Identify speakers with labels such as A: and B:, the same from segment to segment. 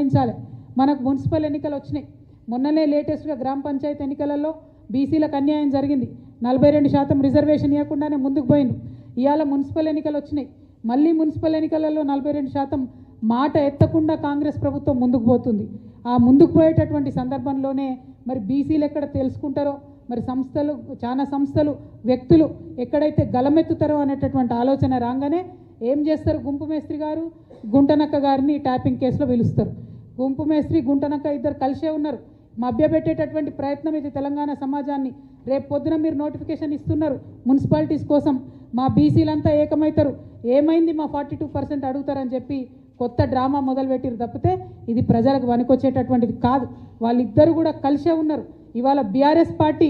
A: గమనించాలి. మనకు మున్సిపల్ ఎన్నికలు వచ్చినాయి. మొన్ననే లేటెస్ట్గా గ్రామ పంచాయతీ ఎన్నికలలో బీసీలకు అన్యాయం జరిగింది. 42% రిజర్వేషన్ ఇవ్వకుండానే ముందుకు పోయిండు. ఇవాళ మున్సిపల్ ఎన్నికలు వచ్చినాయి. మళ్ళీ మున్సిపల్ ఎన్నికలలో 42% మాట ఎత్తకుండా కాంగ్రెస్ ప్రభుత్వం ముందుకు పోతుంది. ఆ ముందుకు పోయేటటువంటి సందర్భంలోనే మరి బీసీలు ఎక్కడ తెలుసుకుంటారో, మరి సంస్థలు, చాలా సంస్థలు, వ్యక్తులు ఎక్కడైతే గలమెత్తుతారో అనేటటువంటి ఆలోచన రాగానే ఏం చేస్తారు, గుంపు మేస్త్రి గారు గుంటనక్క గారిని ట్యాపింగ్ కేసులో పిలుస్తారు. గుంపు మేస్త్రి గుంటనక్క ఇద్దరు కలిసే ఉన్నారు. మభ్యపెట్టేటటువంటి ప్రయత్నం ఇది తెలంగాణ సమాజాన్ని. రేపు పొద్దున మీరు నోటిఫికేషన్ ఇస్తున్నారు మున్సిపాలిటీస్ కోసం, మా బీసీలంతా ఏకమవుతారు, ఏమైంది మా 42% అడుగుతారని చెప్పి కొత్త డ్రామా మొదలుపెట్టిరు తప్పితే ఇది ప్రజలకు వనికొచ్చేటటువంటిది కాదు. వాళ్ళిద్దరు కూడా కలిసే ఉన్నారు. ఇవాళ బీఆర్ఎస్ పార్టీ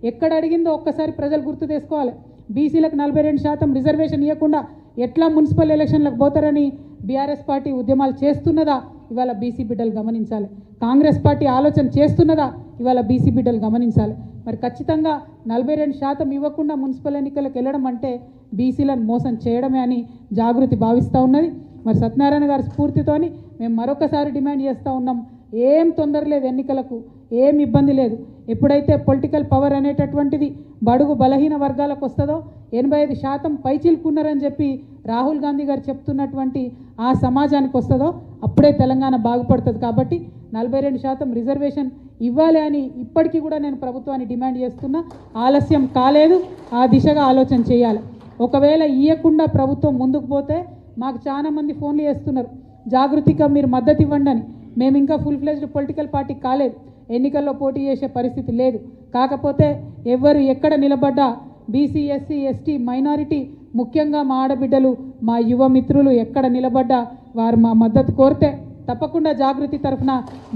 A: ఎక్కడ అడిగిందో ఒక్కసారి ప్రజలు గుర్తు చేసుకోవాలి. బీసీలకు 42% రిజర్వేషన్ ఇవ్వకుండా ఎట్లా మున్సిపల్ ఎలక్షన్లకు పోతారని బీఆర్ఎస్ పార్టీ ఉద్యమాలు చేస్తున్నదా ఇవాళ బీసీ బిడ్డలు గమనించాలి. కాంగ్రెస్ పార్టీ ఆలోచన చేస్తున్నదా ఇవాళ బీసీ బిడ్డలు గమనించాలి. మరి ఖచ్చితంగా 42% ఇవ్వకుండా మున్సిపల్ ఎన్నికలకు వెళ్ళడం అంటే బీసీలను మోసం చేయడమే అని జాగృతి భావిస్తూ ఉన్నది. మరి సత్యనారాయణ గారి స్ఫూర్తితోని మేము మరొకసారి డిమాండ్ చేస్తూ ఉన్నాం. ఏం తొందర లేదు, ఎన్నికలకు ఏం ఇబ్బంది లేదు. ఎప్పుడైతే పొలిటికల్ పవర్ అనేటటువంటిది బడుగు బలహీన వర్గాలకు వస్తుందో, 85% పైచిలుకున్నారని చెప్పి రాహుల్ గాంధీ గారు చెప్తున్నటువంటి ఆ సమాజానికి వస్తుందో అప్పుడే తెలంగాణ బాగుపడుతుంది. కాబట్టి 42% రిజర్వేషన్ ఇవ్వాలి అని ఇప్పటికీ కూడా నేను ప్రభుత్వాన్ని డిమాండ్ చేస్తున్నా. ఆలస్యం కాలేదు, ఆ దిశగా ఆలోచన చేయాలి. ఒకవేళ ఇవ్వకుండా ప్రభుత్వం ముందుకు పోతే మాకు చాలామంది ఫోన్లు చేస్తున్నారు, జాగృతిగా మీరు మద్దతు ఇవ్వండి అని. మేము ఇంకా ఫుల్ ఫ్లెజ్డ్ పొలిటికల్ పార్టీ కాలేదు, ఎన్నికల్లో పోటీ చేసే పరిస్థితి లేదు. కాకపోతే ఎవరు ఎక్కడ నిలబడ్డా బీసీ, ఎస్సీ, ఎస్టీ, మైనారిటీ, ముఖ్యంగా మా ఆడబిడ్డలు, మా యువ మిత్రులు ఎక్కడ నిలబడ్డా వారు మా మద్దతు కోరితే తప్పకుండా జాగృతి తరఫున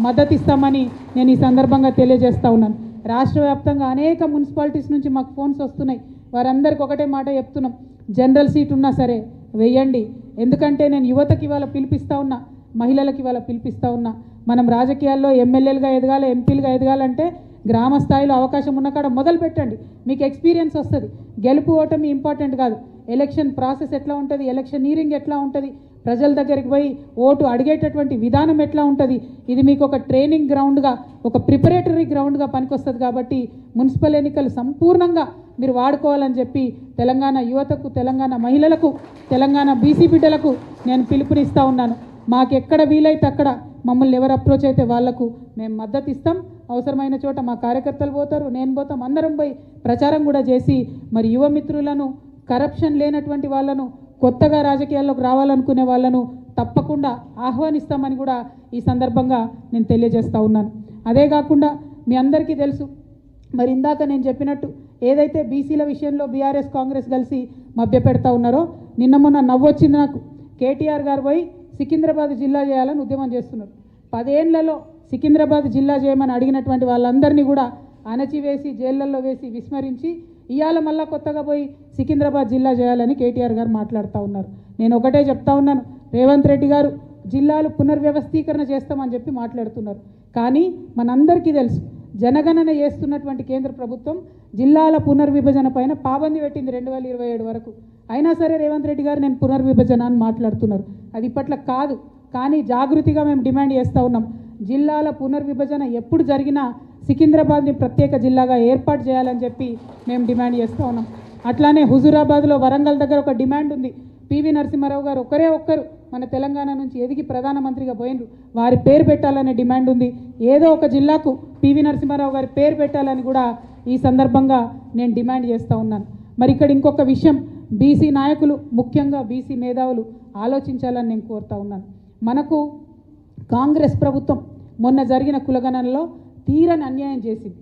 A: మద్దతు ఇస్తామని నేను ఈ సందర్భంగా తెలియజేస్తూ ఉన్నాను. రాష్ట్ర వ్యాప్తంగా అనేక మున్సిపాలిటీస్ నుంచి మాకు ఫోన్స్ వస్తున్నాయి. వారందరికీ ఒకటే మాట చెప్తున్నాం, జనరల్ సీట్ ఉన్నా సరే వెయ్యండి. ఎందుకంటే నేను యువతకి ఇవాళ పిలిపిస్తూ ఉన్నా, మహిళలకు ఇవాళ పిలిపిస్తూ ఉన్నా. మనం రాజకీయాల్లో ఎమ్మెల్యేలుగా ఎదగాలి, ఎంపీలుగా ఎదగాలంటే గ్రామ స్థాయిలో అవకాశం ఉన్న కాడ మొదలు పెట్టండి, మీకు ఎక్స్పీరియన్స్ వస్తుంది. గెలుపు ఓటమి ఇంపార్టెంట్ కాదు, ఎలక్షన్ ప్రాసెస్ ఎట్లా ఉంటుంది, ఎలక్షనీరింగ్ ఎట్లా ఉంటుంది, ప్రజల దగ్గరికి పోయి ఓటు అడిగేటటువంటి విధానం ఎట్లా ఉంటుంది, ఇది మీకు ఒక ట్రైనింగ్ గ్రౌండ్గా, ఒక ప్రిపరేటరీ గ్రౌండ్గా పనికొస్తుంది. కాబట్టి మున్సిపల్ ఎన్నికలు సంపూర్ణంగా మీరు వాడుకోవాలని చెప్పి తెలంగాణ యువతకు, తెలంగాణ మహిళలకు, తెలంగాణ బీసీ బిడ్డలకు నేను పిలుపునిస్తూ ఉన్నాను. మాకు ఎక్కడ వీలైతే అక్కడ మమ్మల్ని ఎవరు అప్రోచ్ అయితే వాళ్లకు మేము మద్దతు ఇస్తాం. అవసరమైన చోట మా కార్యకర్తలు పోతారు, నేను పోతాం, అందరం పోయి ప్రచారం కూడా చేసి మరి యువ మిత్రులను, కరప్షన్ లేనటువంటి వాళ్ళను, కొత్తగా రాజకీయాల్లోకి రావాలనుకునే వాళ్ళను తప్పకుండా ఆహ్వానిస్తామని కూడా ఈ సందర్భంగా నేను తెలియజేస్తూ ఉన్నాను. అదే కాకుండా మీ అందరికీ తెలుసు, మరి ఇందాక నేను చెప్పినట్టు ఏదైతే బీసీల విషయంలో బీఆర్ఎస్ కాంగ్రెస్ కలిసి మభ్యపెడతా ఉన్నారో, నిన్న మొన్న నవ్వొచ్చింది నాకు. కేటీఆర్ గారు పోయి సికింద్రాబాద్ జిల్లా చేయాలని ఉద్యమం చేస్తున్నారు. 10 ఏళ్లలో సికింద్రాబాద్ జిల్లా చేయమని అడిగినటువంటి వాళ్ళందరినీ కూడా అణచివేసి జైళ్లలో వేసి విస్మరించి ఇవాళ మళ్ళా కొత్తగా పోయి సికింద్రాబాద్ జిల్లా చేయాలని కేటీఆర్ గారు మాట్లాడుతూ ఉన్నారు. నేను ఒకటే చెప్తా ఉన్నాను, రేవంత్ రెడ్డి గారు జిల్లాలు పునర్వ్యవస్థీకరణ చేస్తామని చెప్పి మాట్లాడుతున్నారు. కానీ మనందరికీ తెలుసు, జనగణన చేస్తున్నటువంటి కేంద్ర ప్రభుత్వం జిల్లాల పునర్విభజన పైన పాబంది పెట్టింది 2027 వరకు. అయినా సరే రేవంత్ రెడ్డి గారు నేను పునర్విభజన అని మాట్లాడుతున్నారు. అది ఇప్పట్లో కాదు. కానీ జాగృతిగా మేము డిమాండ్ చేస్తూ ఉన్నాం, జిల్లాల పునర్విభజన ఎప్పుడు జరిగినా సికింద్రాబాద్ని ప్రత్యేక జిల్లాగా ఏర్పాటు చేయాలని చెప్పి మేము డిమాండ్ చేస్తూ ఉన్నాం. అట్లానే హుజూరాబాద్లో వరంగల్ దగ్గర ఒక డిమాండ్ ఉంది. పివి నరసింహారావు గారు ఒక్కరు మన తెలంగాణ నుంచి ఎదిగి ప్రధానమంత్రిగా పోయినరు, వారి పేరు పెట్టాలనే డిమాండ్ ఉంది. ఏదో ఒక జిల్లాకు పివి నరసింహారావు గారి పేరు పెట్టాలని కూడా ఈ సందర్భంగా నేను డిమాండ్ చేస్తూ ఉన్నాను. మరి ఇక్కడ ఇంకొక విషయం, బీసీ నాయకులు, ముఖ్యంగా బీసీ మేధావులు ఆలోచించాలని నేను కోరుతా ఉన్నాను. మనకు కాంగ్రెస్ ప్రభుత్వం మొన్న జరిగిన కులగణనలో తీరని అన్యాయం చేసింది.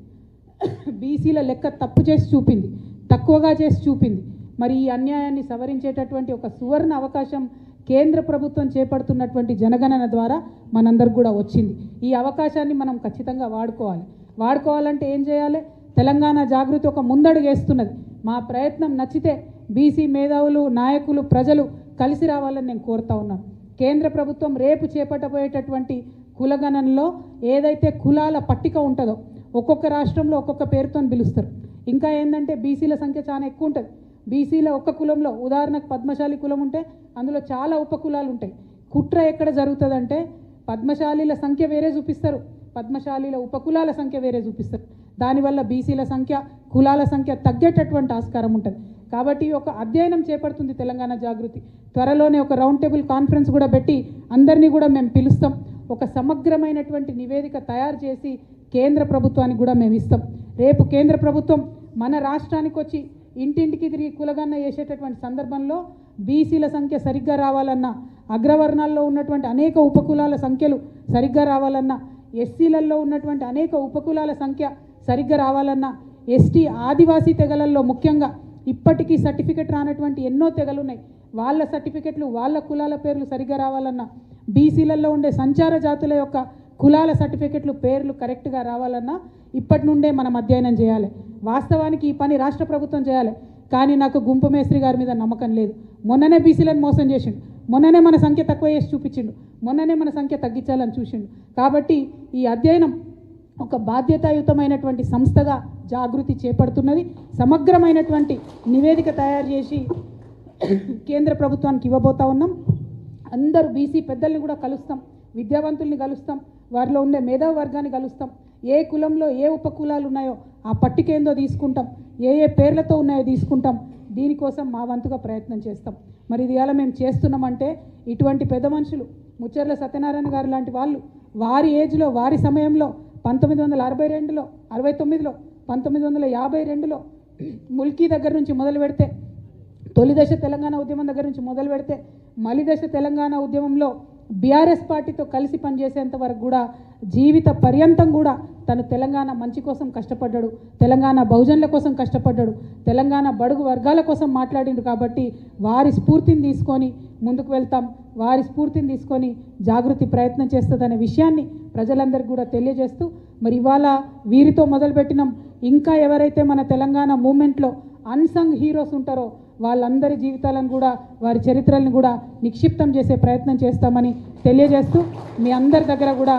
A: బీసీల లెక్క తప్పు చేసి చూపింది, తక్కువగా చేసి చూపింది. మరి ఈ అన్యాయాన్ని సవరించేటటువంటి ఒక సువర్ణ అవకాశం కేంద్ర ప్రభుత్వం చేపడుతున్నటువంటి జనగణన ద్వారా మనందరికి కూడా వచ్చింది. ఈ అవకాశాన్ని మనం ఖచ్చితంగా వాడుకోవాలంటే ఏం చేయాలి? తెలంగాణ జాగృతి ఒక ముందడుగు వేస్తున్నది. మా ప్రయత్నం నచ్చితే బీసీ మేధావులు, నాయకులు, ప్రజలు కలిసి రావాలని నేను కోరుతా ఉన్నాను. కేంద్ర ప్రభుత్వం రేపు చేపట్టబోయేటటువంటి కులగణనలో ఏదైతే కులాల పట్టిక ఉంటుందో ఒక్కొక్క రాష్ట్రంలో ఒక్కొక్క పేరుతో పిలుస్తారు. ఇంకా ఏంటంటే బీసీల సంఖ్య చాలా ఎక్కువ ఉంటుంది. బీసీల ఒక్క కులంలో, ఉదాహరణకు పద్మశాలి కులం ఉంటే అందులో చాలా ఉపకులాలు ఉంటాయి. కుట్ర ఎక్కడ జరుగుతుందంటే పద్మశాలీల సంఖ్య వేరే చూపిస్తారు, పద్మశాలీల ఉపకులాల సంఖ్య వేరే చూపిస్తారు. దానివల్ల బీసీల సంఖ్య, కులాల సంఖ్య తగ్గేటటువంటి ఆస్కారం ఉంటుంది. కాబట్టి ఒక అధ్యయనం చేపడుతుంది తెలంగాణ జాగృతి. త్వరలోనే ఒక రౌండ్ టేబుల్ కాన్ఫరెన్స్ కూడా పెట్టి అందరినీ కూడా మేము పిలుస్తాం. ఒక సమగ్రమైనటువంటి నివేదిక తయారు చేసి కేంద్ర ప్రభుత్వానికి కూడా మేము ఇస్తాం. రేపు కేంద్ర ప్రభుత్వం మన రాష్ట్రానికి వచ్చి ఇంటింటికి తిరిగి కులగన్న చేసేటటువంటి సందర్భంలో బీసీల సంఖ్య సరిగ్గా రావాలన్నా, అగ్రవర్ణాల్లో ఉన్నటువంటి అనేక ఉపకులాల సంఖ్యలు సరిగ్గా రావాలన్నా, ఎస్సీలలో ఉన్నటువంటి అనేక ఉపకులాల సంఖ్య సరిగ్గా రావాలన్నా, ఎస్టీ ఆదివాసీ తెగలల్లో ముఖ్యంగా ఇప్పటికీ సర్టిఫికెట్ రానటువంటి ఎన్నో తెగలు ఉన్నాయి, వాళ్ళ సర్టిఫికెట్లు వాళ్ళ కులాల పేర్లు సరిగ్గా రావాలన్నా, బీసీలలో ఉండే సంచార జాతుల యొక్క కులాల సర్టిఫికెట్లు పేర్లు కరెక్ట్గా రావాలన్నా ఇప్పటి నుండే మనం అధ్యయనం చేయాలి. వాస్తవానికి ఈ పని రాష్ట్ర ప్రభుత్వం చేయాలి. కానీ నాకు గుంపు మేస్త్రి గారి మీద నమ్మకం లేదు. మొన్ననే బీసీలను మోసం చేసిండు, మొన్ననే మన సంఖ్య తక్కువ చేసి చూపించిండు, మొన్ననే మన సంఖ్య తగ్గించాలని చూసిండు. కాబట్టి ఈ అధ్యయనం ఒక బాధ్యతాయుతమైనటువంటి సంస్థగా జాగృతి చేపడుతున్నది. సమగ్రమైనటువంటి నివేదిక తయారు చేసి కేంద్ర ప్రభుత్వానికి ఇవ్వబోతా ఉన్నాం. అందరూ బీసీ పెద్దల్ని కూడా కలుస్తాం, విద్యావంతుల్ని కలుస్తాం, వారిలో ఉండే మేధావి వర్గాన్ని కలుస్తాం. ఏ కులంలో ఏ ఉపకులాలు ఉన్నాయో ఆ పట్టికేందో తీసుకుంటాం, ఏ ఏ పేర్లతో ఉన్నాయో తీసుకుంటాం. దీనికోసం మా వంతుగా ప్రయత్నం చేస్తాం. మరి ఇది ఎలా మేము చేస్తున్నామంటే ఇటువంటి పెద్ద మనుషులు ముచ్చర్ల సత్యనారాయణ గారు లాంటి వాళ్ళు వారి ఏజ్లో, వారి సమయంలో 1962లో, 69లో, 1952లో ముల్కీ దగ్గర నుంచి మొదలు పెడితే, తొలి దశ తెలంగాణ ఉద్యమం దగ్గర నుంచి మొదలు పెడితే మలి దశ తెలంగాణ ఉద్యమంలో బీఆర్ఎస్ పార్టీతో కలిసి పనిచేసేంత వరకు కూడా జీవిత పర్యంతం కూడా తను తెలంగాణ మంచి కోసం కష్టపడ్డాడు, తెలంగాణ బహుజనుల కోసం కష్టపడ్డాడు, తెలంగాణ బడుగు వర్గాల కోసం మాట్లాడిండు. కాబట్టి వారి స్ఫూర్తిని తీసుకొని ముందుకు వెళ్తాం, వారి స్ఫూర్తిని తీసుకొని జాగృతి ప్రయత్నం చేస్తుందనే విషయాన్ని ప్రజలందరికీ కూడా తెలియజేస్తూ, మరి ఇవాళ వీరితో మొదలుపెట్టినాం. ఇంకా ఎవరైతే మన తెలంగాణ మూమెంట్లో అన్సంగ్ హీరోస్ ఉంటారో వాళ్ళందరి జీవితాలను కూడా, వారి చరిత్రలను కూడా నిక్షిప్తం చేసే ప్రయత్నం చేస్తామని తెలియజేస్తూ మీ అందరి దగ్గర కూడా